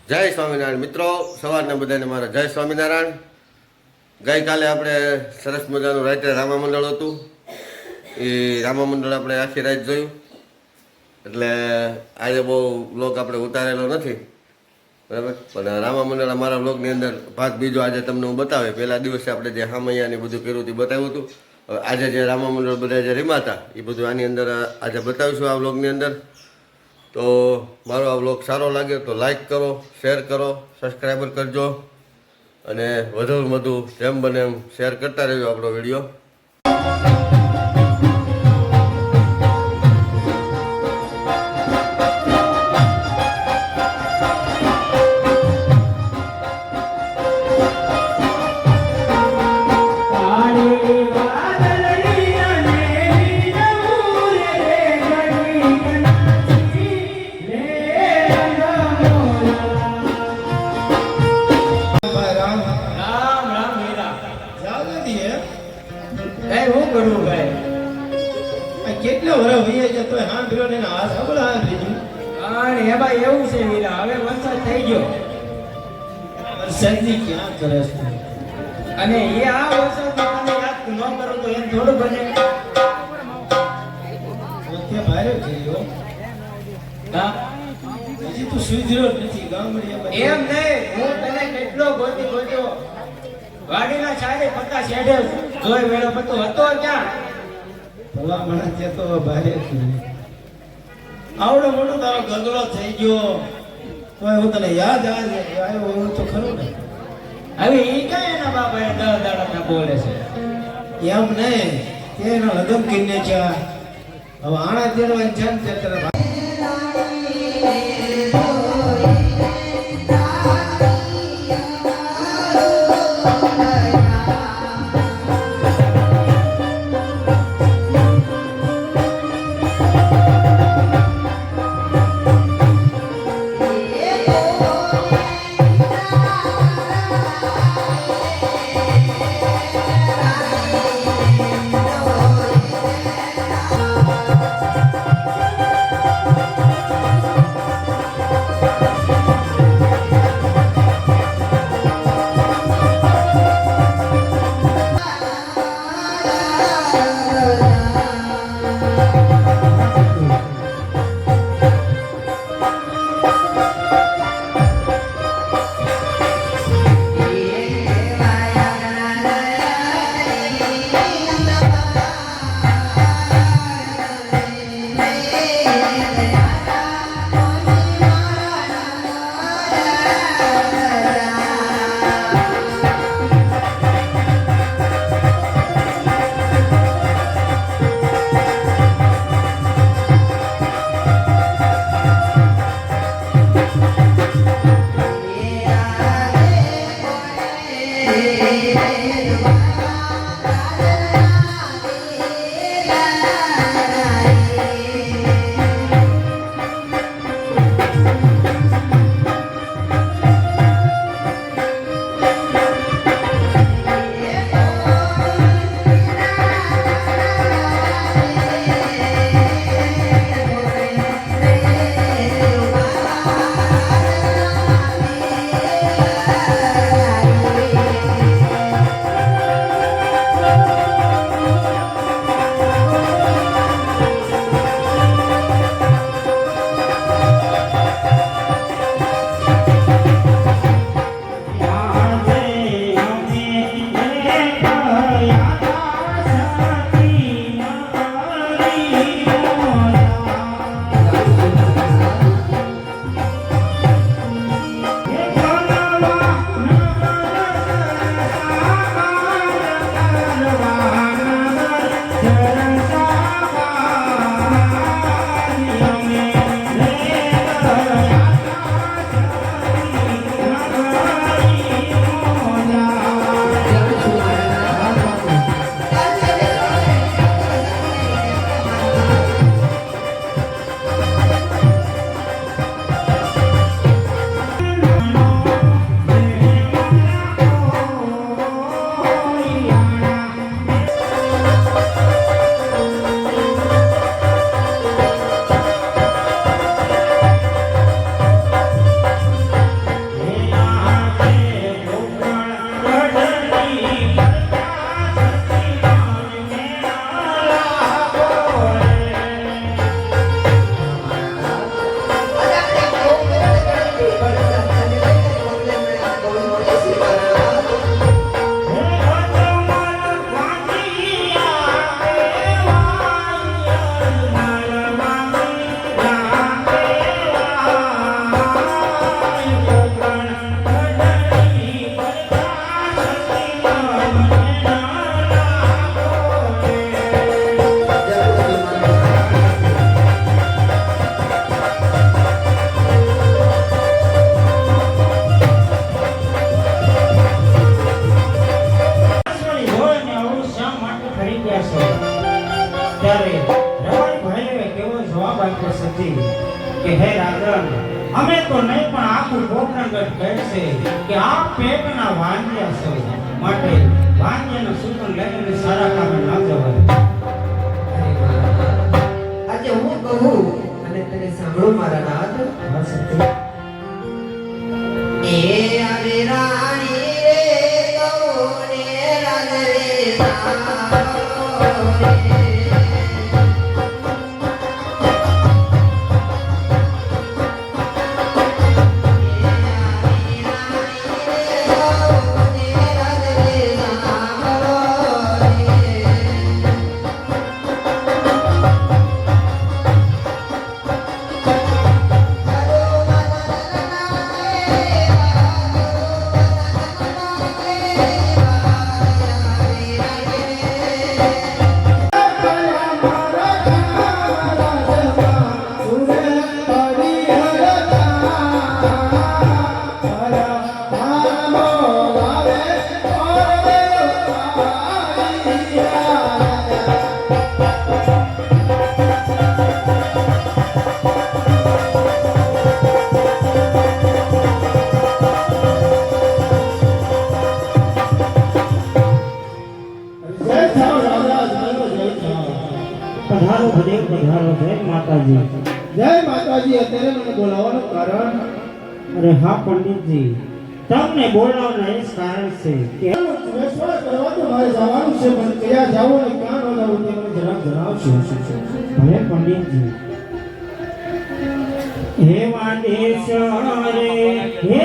જય સ્વામિનારાયણ મિત્રો, સવારના બધાને મારા જય સ્વામિનારાયણ. ગઈકાલે આપણે સરસ મજાનું રાત્રે રામા મંડળ હતું. એ રામા મંડળ આપણે આખી રાત જોયું. એટલે આજે બહુ વ્લોગ આપણે ઉતારેલો નથી, બરાબર. પણ રામા મંડળ અમારા વ્લોગની અંદર ભાગ બીજો આજે તમને હું બતાવે. પહેલા દિવસે આપણે જે હામૈયાને બધું કર્યું હતું બતાવ્યું હતું. હવે આજે જે રામા મંડળ બધા જે રમ્યા એ બધું આની અંદર આજે બતાવીશું આ વ્લોગની અંદર. તો મારો આ વ્લોગ સારો લાગે તો લાઈક કરો, શેર કરો, સબસ્ક્રાઈબર કરજો અને વધુમાં વધુ જેમ બને એમ શેર કરતા રહેજો આપણો વિડીયો. કેટલા વર્ષ વહી જાય તો હા પીરો ને હાથ આપડા હાથ લીધું. અને એ ભાઈ એવું છે વીરા, હવે વરસાદ થઈ ગયો. વરસાદની ક્યાં કરે છે? અને એ આ વરસાદમાં તમે યાદ ન કરો તો એમ થોડું બને. પોતે ભારે કર્યો. હા હજી તું સુધર્યો જ નથી ગામડિયામાં. એમ નહીં, હું તને કેટલો ગોત્યો. વાડીના ચારે પત્તા શેઢે જોઈ વેળો પતો હતો ક્યાં? ભલા માણસ છે તો ભારે કર્યો. આવડો મોટો તારો ગંદરો થઈ ગયો તો હું તને યાદ આવ્યો એવું તો ખરું ને. હવે ઈ કઈ એના બાપા એ દાડા બોલે છે એમ નહીં, તેના લગ્ન કરીને છે. હવે આણા તેડવાની છે ને તે તરફ કે હે રાજન, અમે તો નહીં પણ આખું ગોપનગર કહેશે કે આ પેટના વાંજ્યા છો, માટે વાંજ્યાનું સૂતન લઈને સારા કામે ન જવાય. આજે હું કહું અને તને સાંભળો મારા નાથ. એ આવે રાણી રે ગૌને રાજ રે સારો રે. પધારો ભદેવ પધારો. જય માતાજી. જય માતાજી. અત્યારે મને બોલાવવાનું કારણ? અરે હા પંડિતજી, તમને બોલાવવાનું એ જ કારણ છે કે વિશ્વાસ કરવા તો મારે જવાનું છે, પણ ક્યાં જાવું ને ક્યાં ન જવું તે મને જરાક જણાવશો. ભલે પંડિતજી. હે વાંદેશ્વરે હે